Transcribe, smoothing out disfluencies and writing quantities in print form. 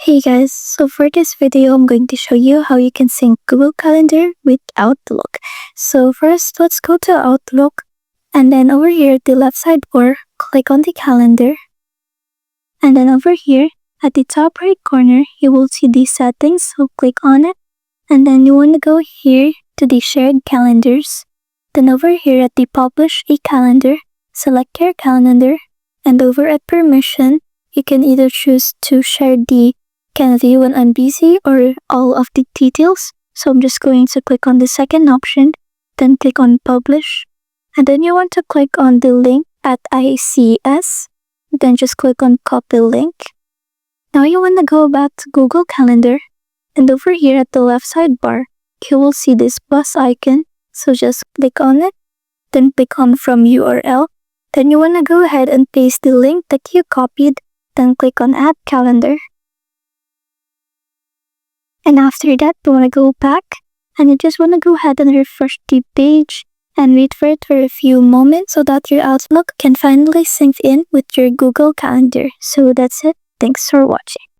Hey guys, so for this video, I'm going to show you how you can sync Google Calendar with Outlook. So first, let's go to Outlook, and then over here at the left sidebar, click on the calendar. And then over here at the top right corner, you will see the settings, so click on it. And then you want to go here to the shared calendars. Then over here at the publish a calendar, select your calendar. And over at permission, you can either choose to share the can view when I'm busy or all of the details. So I'm just going to click on the second option, then click on publish. And then you want to click on the link at ICS, then just click on copy link. Now you want to go back to Google Calendar, and over here at the left sidebar, you will see this plus icon. So just click on it, then click on from URL. Then you want to go ahead and paste the link that you copied, then click on add calendar. And after that, you want to go back and you just want to go ahead and refresh the page and wait for it for a few moments so that your Outlook can finally sync in with your Google Calendar. So that's it. Thanks for watching.